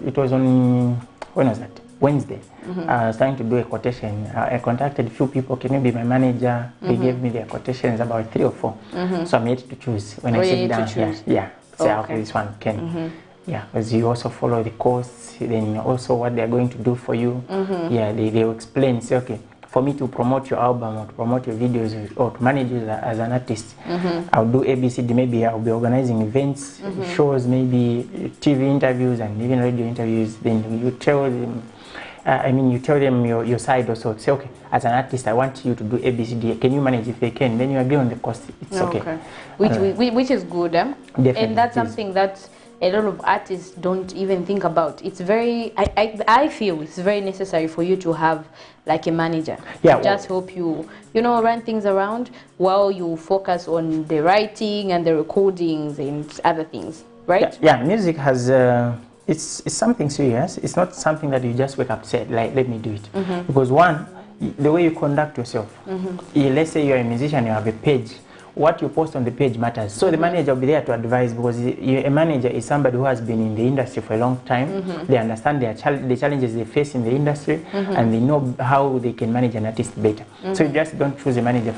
It was on, when was that? Wednesday. I was trying to do a quotation. I contacted a few people. Can you be my manager? They gave me their quotations, about 3 or 4. So I'm yet to choose. When I sit down here, say, okay, this one can. Yeah, because you also follow the course, then also what they're going to do for you. Yeah, they will explain, say, okay, for me to promote your album or to promote your videos or to manage you as an artist, I'll do ABCD. Maybe I'll be organizing events, shows, maybe TV interviews and even radio interviews. Then you tell them, you tell them your side also. Say, okay, as an artist, I want you to do ABCD. Can you manage? If they can, then you agree on the cost. It's okay. Which is good, Definitely, and that's something that a lot of artists don't even think about. It's very, I feel it's very necessary for you to have like a manager. Yeah, just help you, run things around while you focus on the writing and the recordings and other things, right? Yeah, music has, it's something serious. It's not something that you just wake up and say, like, let me do it. Because one, the way you conduct yourself, let's say you're a musician, you have a page, what you post on the page matters. So the manager will be there to advise, because a manager is somebody who has been in the industry for a long time. They understand the challenges they face in the industry, and they know how they can manage an artist better. So you just don't choose a manager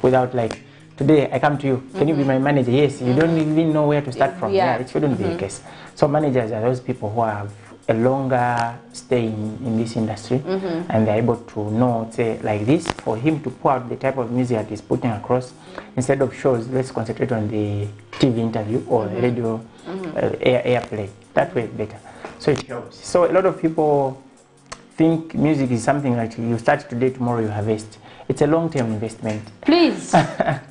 without like, today I come to you, can you be my manager? Yes, you don't even know where to start from. Yeah, it shouldn't be the case. So managers are those people who have a longer stay in this industry, and they're able to know, say, like this, for him to put out the type of music that he's putting across. Instead of shows, let's concentrate on the TV interview or radio airplay. That way better. So it helps. So a lot of people think music is something like you start today, tomorrow you harvest. It's a long-term investment. Please,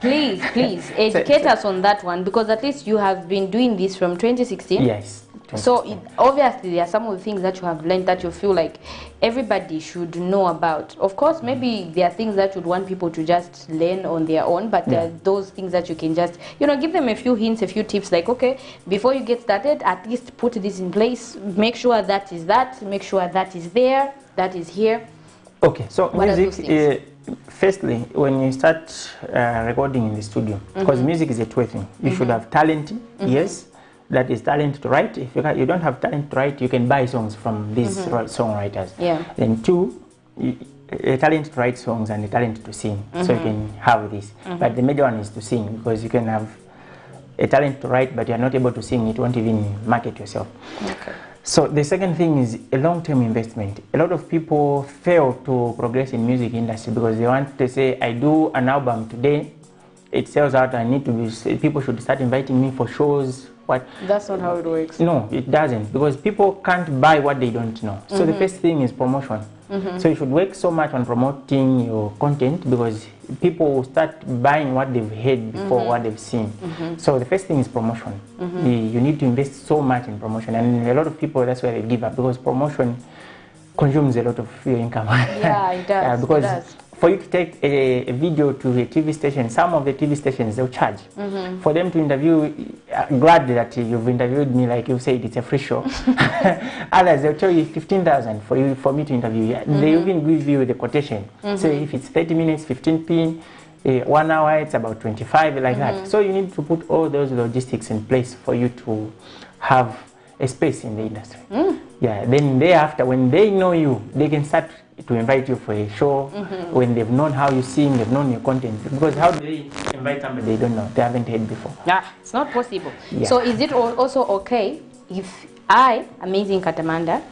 please educate us on that one, because at least you have been doing this from 2016. Yes. So obviously there are some of the things that you have learned that you feel like everybody should know about. Of course, maybe there are things that you'd want people to just learn on their own, but there are those things that you can just, give them a few hints, a few tips, like, okay, before you get started, at least put this in place, make sure that is that, make sure that is there, that is here. Okay, so music, firstly, when you start recording in the studio, because music is a two-way thing, you should have talent, yes, that is talent to write. If you don't have talent to write, you can buy songs from these songwriters. Then two, a talent to write songs and a talent to sing. So you can have this. But the major one is to sing, because you can have a talent to write, but you're not able to sing, it won't even market yourself. So the second thing is a long-term investment. A lot of people fail to progress in music industry because they want to say, I do an album today, it sells out, I need to be, people should start inviting me for shows. What? That's not how it works. No, it doesn't, because people can't buy what they don't know. So the first thing is promotion. So you should work so much on promoting your content, because people will start buying what they've heard before what they've seen. So the first thing is promotion. You need to invest so much in promotion, and a lot of people, that's why they give up, because promotion consumes a lot of your income. Yeah, it does. Because for you to take a video to a TV station, some of the TV stations, they'll charge. For them to interview, glad that you've interviewed me, like you said, it's a free show. Others, they'll tell you 15,000 for me to interview you. They even give you the quotation. So if it's 30 minutes, 15p, 1 hour, it's about 25, like that. So you need to put all those logistics in place for you to have a space in the industry. Yeah, then thereafter, when they know you, they can start to invite you for a show, when they've known how you sing, they've known your content. Because how do they invite somebody they don't know, they haven't heard before? Yeah, it's not possible. So is it also okay if I, Amazing Katamanda,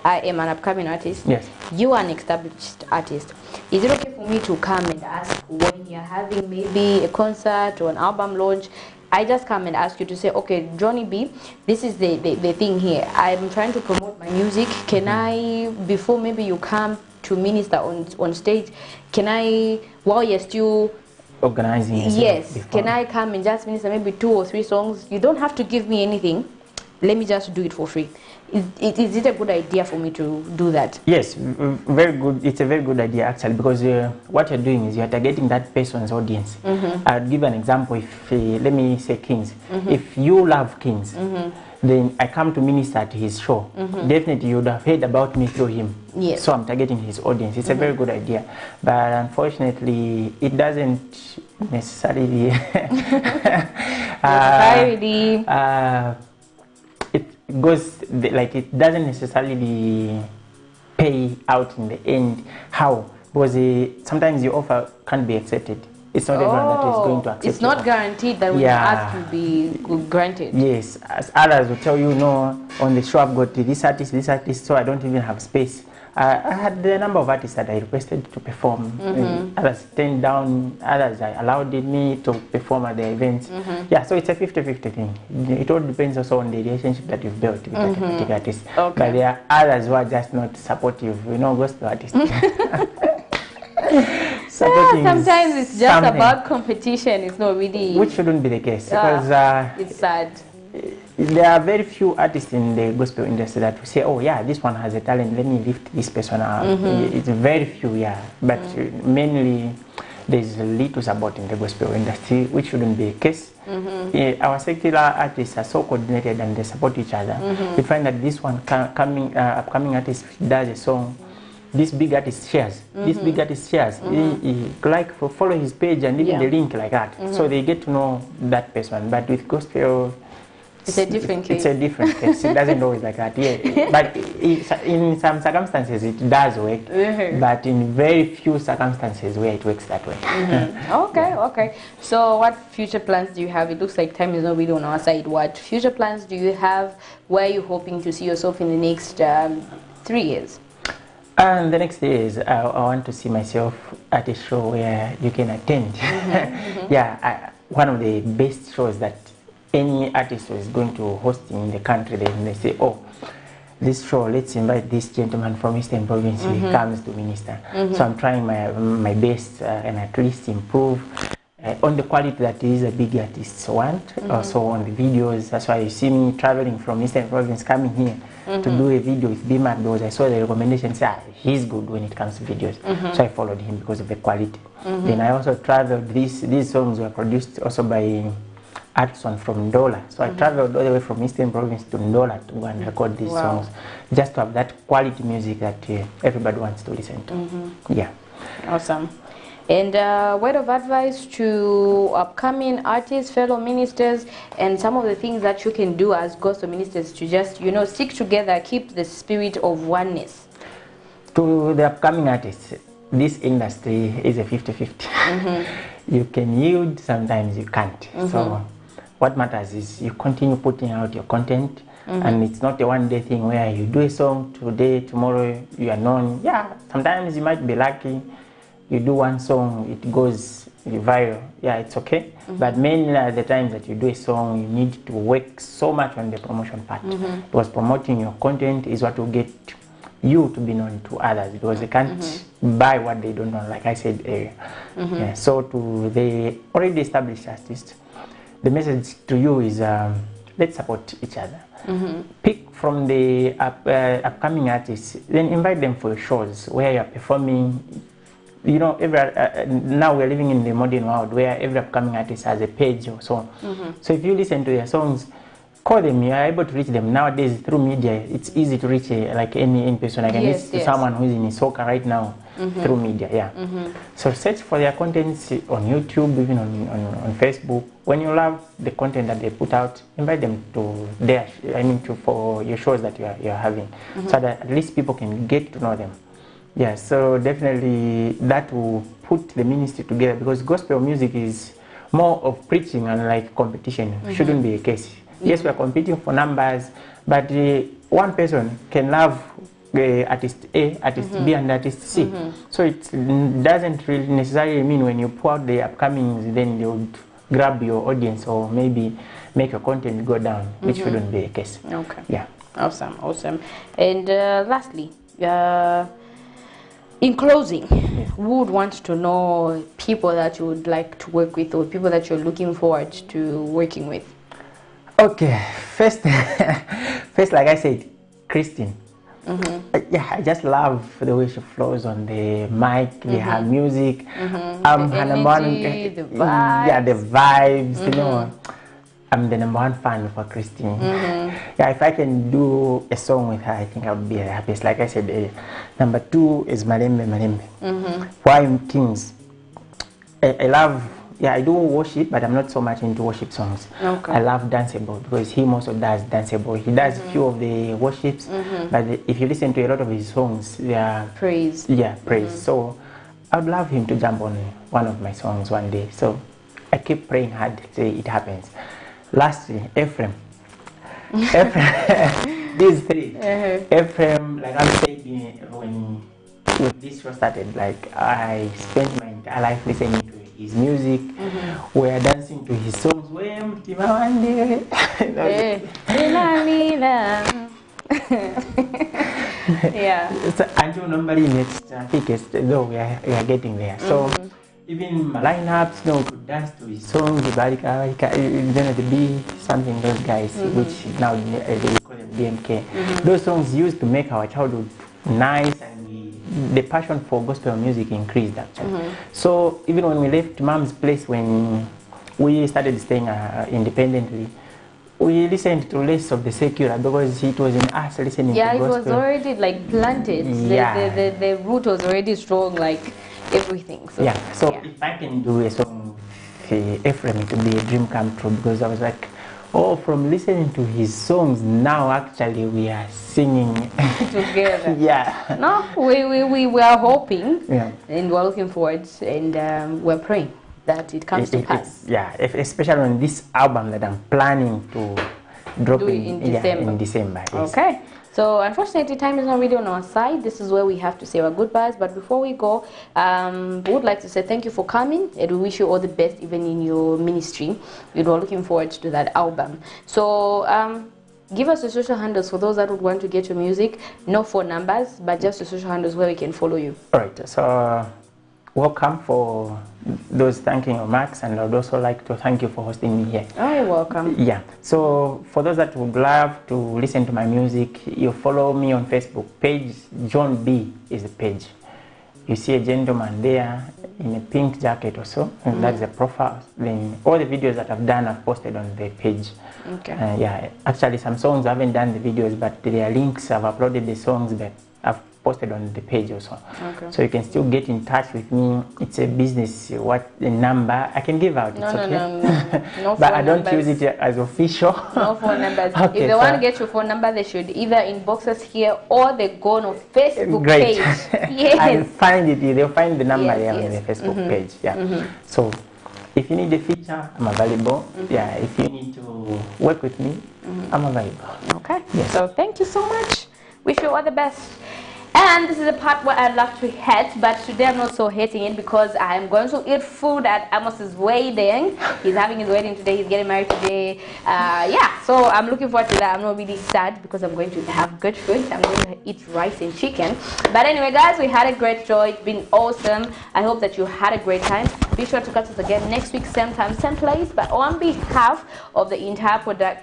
I am an upcoming artist, you are an established artist, is it okay for me to come and ask when you're having maybe a concert or an album launch, I just come and ask you to say, okay, Johnny B, this is the thing here. I'm trying to promote my music. Can I, before maybe you come to minister on stage, can I, while you're still organizing? Yes. Can I come and just minister maybe 2 or 3 songs? You don't have to give me anything. Let me just do it for free. is it a good idea for me to do that? Yes, very good. It's a very good idea actually, because what you're doing is you're targeting that person's audience. I'll give an example. If let me say Kings, if you love Kings, then I come to minister to his show. Definitely you would have heard about me through him. Yes. So I'm targeting his audience. It's a very good idea, but unfortunately it doesn't necessarily it goes like it doesn't necessarily pay out in the end. How? Because sometimes your offer can't be accepted. It's not everyone that is going to accept. It's not guaranteed that when you ask will be granted. Yes, as others will tell you, no, on the show I've got this artist, so I don't even have space. I had the number of artists that I requested to perform. Others turned down, others I allowed me to perform at the events. Yeah, so it's a 50-50 thing. It all depends also on the relationship that you've built with that particular artist. Okay. But there are others who are just not supportive, gospel artists. Sometimes it's just about competition. It's not really... Which shouldn't be the case. Because it's sad. There are very few artists in the gospel industry that will say, oh yeah, this one has a talent, let me lift this person up. It's very few, yeah. But mainly there's little support in the gospel industry, which shouldn't be the case. Our secular artists are so coordinated and they support each other. We find that this one upcoming artist does a song, this big artist shares, this big artist shares. Like follow his page and even the link like that. So they get to know that person. But with gospel, it's a different case. It's a different case. It doesn't always like that. Yeah. But in some circumstances it does work. But in very few circumstances where it works that way. Okay. So what future plans do you have? It looks like time is not really on our side. What future plans do you have? Where are you hoping to see yourself in the next 3 years? And the next years, I want to see myself at a show where you can attend. Yeah, one of the best shows that any artist is going to host in the country. Then they say, oh, this show, let's invite this gentleman from Eastern Province. He comes to minister. So I'm trying my best and at least improve on the quality that these big artists want. Also on the videos. That's why you see me traveling from Eastern Province, coming here to do a video with BMAC, because I saw the recommendation say he's good when it comes to videos. So I followed him because of the quality. Then I also traveled. These songs were produced also by Artson from Ndola. So I traveled all the way from Eastern Province to Ndola to go and record these songs, just to have that quality music that everybody wants to listen to. Yeah. Awesome. And word of advice to upcoming artists, fellow ministers, and some of the things that you can do as gospel ministers to just, stick together, keep the spirit of oneness. To the upcoming artists, this industry is a 50-50. You can yield, sometimes you can't. So what matters is you continue putting out your content, and it's not a one-day thing where you do a song today, tomorrow you are known. Yeah, sometimes you might be lucky. You do one song, it goes viral. Yeah, it's okay. But mainly at the times that you do a song, you need to work so much on the promotion part. Because promoting your content is what will get you to be known to others, because they can't buy what they don't know, like I said earlier. Yeah, so to the already established artists, the message to you is let's support each other. Pick from the upcoming artists, then invite them for shows where you're performing. Now we're living in the modern world where every upcoming artist has a page or so. So if you listen to their songs, call them. You are able to reach them nowadays through media. It's easy to reach like any person. I can reach to someone who is in Soka right now through media. Yeah. So search for their contents on YouTube, even on Facebook. When you love the content that they put out, invite them to for your shows that you are having, so that at least people can get to know them. Yeah, so definitely that will put the ministry together, because gospel music is more of preaching and like competition. Shouldn't be a case. Yes, we are competing for numbers, but one person can love artist A, artist B, and artist C. So it doesn't really necessarily mean when you pour out the upcomings, then they would grab your audience or maybe make your content go down, which shouldn't be the case. Okay. Yeah. Awesome. And lastly, in closing, who would want to know people that you would like to work with, or people that you're looking forward to working with? Okay, first, like I said, Christine. Yeah, I just love the way she flows on the mic, her music. The energy, the vibes. Yeah, the vibes, you know. I'm the number one fan for Christine. Yeah, if I can do a song with her, I think I'll be the happiest. Like I said earlier. Number 2 is Malembe Malembe. Why Kings? I love, I do worship, but I'm not so much into worship songs. Okay. I love danceable because he also does danceable. He does a few of the worships, but if you listen to a lot of his songs, they are praise. Yeah, praise. So I would love him to jump on one of my songs one day. So I keep praying hard till it happens. Lastly, Ephraim. These 3. Ephraim, like I'm saying, when this show started, like I spent my entire life listening to his music. We're dancing to his songs. Yeah. So, until nobody next, I think though we are getting there. So even my lineups, we could dance to his songs, the be something those guys, which now they call them BMK. Those songs used to make our childhood nice, and the passion for gospel music increased actually. So even when we left Mom's place, when we started staying independently, we listened to less of the secular because it was in us listening to gospel. Yeah, it was already like planted. Yeah. The root was already strong, like everything. So, if I can do a song with Ephraim, it would be a dream come true, because I was like, oh, from listening to his songs, now actually we are singing together. Yeah. No, we are hoping, and we're looking forward, and we're praying that it comes to pass. Especially on this album that I'm planning to drop in December. Yes. Okay. So unfortunately, time is not really on our side. This is where we have to say our goodbyes. But before we go, we would like to say thank you for coming, and we wish you all the best, even in your ministry. We're looking forward to that album. So give us your social handles for those that would want to get your music. No phone numbers, but just your social handles where we can follow you. All right. So welcome for those thanking remarks, and I'd also like to thank you for hosting me here. Oh, you're welcome. Yeah. So for those that would love to listen to my music, you follow me on Facebook page. John B is the page. You see a gentleman there in a pink jacket or so, and that's the profile. Then all the videos that I've done I've posted on the page. Okay. Actually some songs I haven't done the videos, but there are links. I've uploaded the songs that I've posted on the page also. Okay. So you can still get in touch with me. It's a business. What the number I can give out? No but I don't use it as official. No phone numbers. Okay, if they want to get your phone number, they should either inbox us here or they go on our Facebook page. Yes. I'll find it. They'll find the number there on the Facebook page. So if you need a feature, I'm available. If you need to work with me, I'm available. Okay. Yes. So thank you so much. Wish you all the best. And this is the part where I love to hate, but today I'm not so hating it because I'm going to eat food at Amos's wedding. He's having his wedding today. He's getting married today. So I'm looking forward to that. I'm not really sad because I'm going to have good food. I'm going to eat rice and chicken. But anyway, guys, we had a great show. It's been awesome. I hope that you had a great time. Be sure to catch us again next week, same time, same place. But on behalf of the entire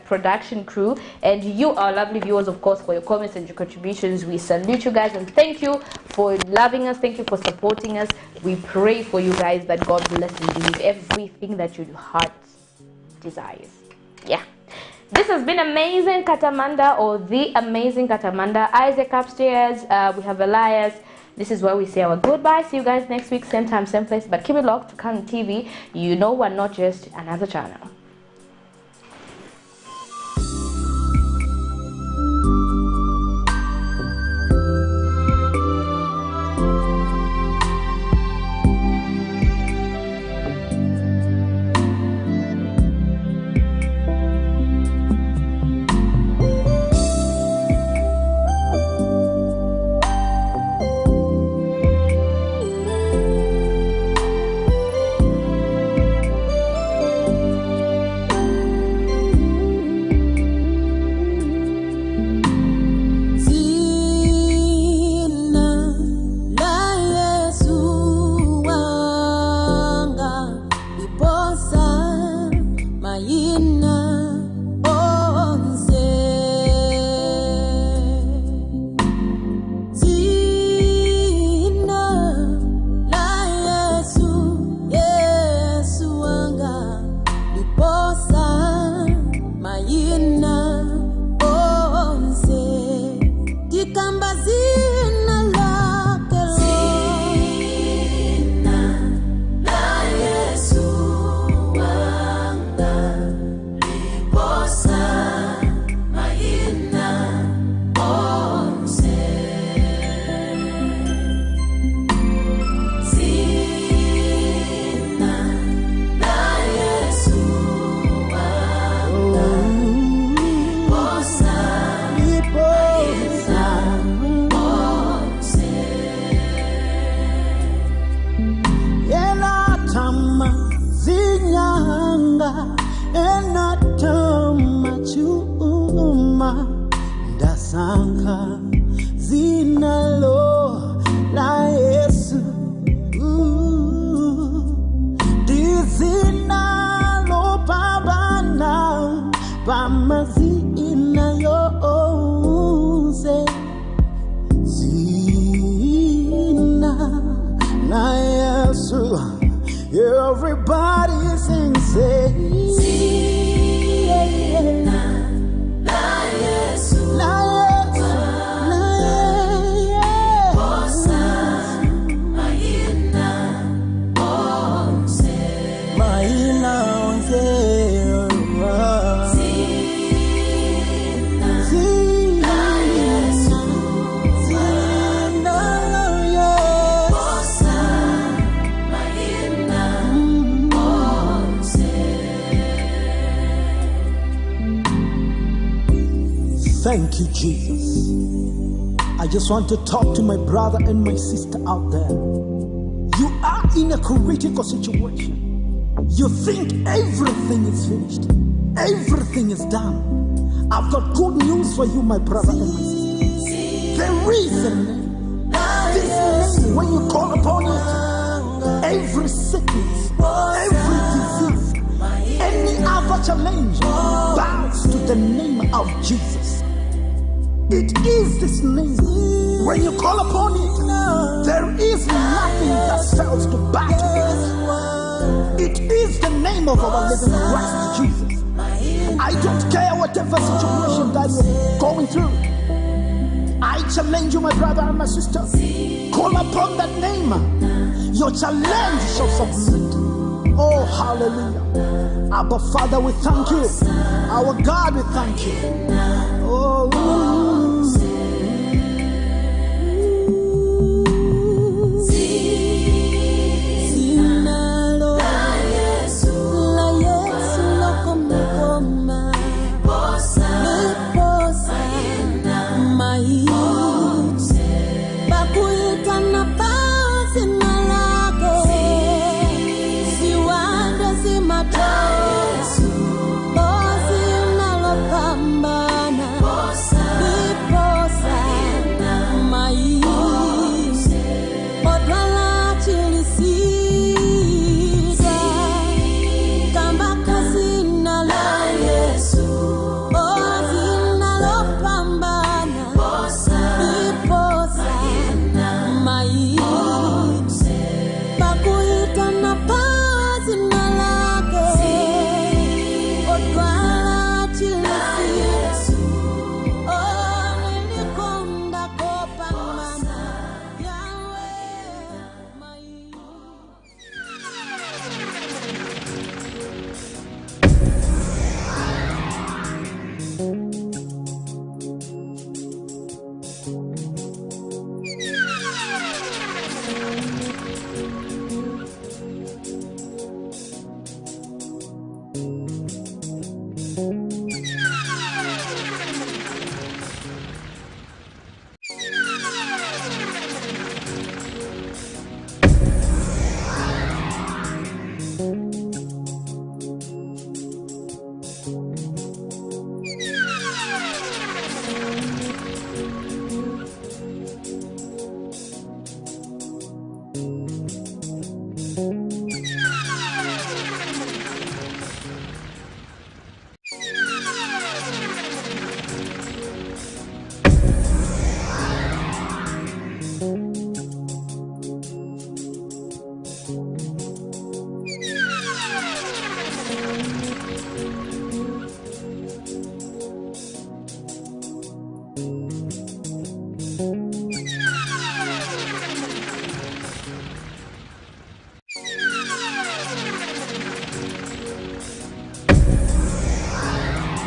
production crew and you, our lovely viewers, of course, for your comments and your contributions, we salute you guys and thank you for loving us. Thank you for supporting us. We pray for you guys that God bless and give you everything that your heart desires. This has been Amazing Katamanda, or The Amazing Katamanda. Isaac upstairs. We have Elias. This is where we say our goodbye. See you guys next week, same time, same place. But keep it locked to Camnet TV. You know we're not just another channel. zinyanga enatama chuma ndasanka zinalo la Yesu dizinalo pabana pamazina yose zina na Yesu. Everybody sing, say, Zina, na Yesu, na Yesu, na Yesu. Bosa, maina, onse, maina, onse. Zina, Zina, na Yesu, Zina, Yesu. Bosa, thank you, Jesus. I just want to talk to my brother and my sister out there. You are in a critical situation. You think everything is finished. Everything is done. I've got good news for you, my brother and my sister. There is a name. This name, when you call upon it, every sickness, every disease, any other challenge bows to the name of Jesus. It is this name. When you call upon it, there is nothing that fails to back it. It is the name of our living Christ Jesus. I don't care whatever situation that you're going through. I challenge you, my brother and my sister. Call upon that name. Your challenge shall submit. Oh, hallelujah. Abba, Father, we thank you. Our God, we thank you. Oh,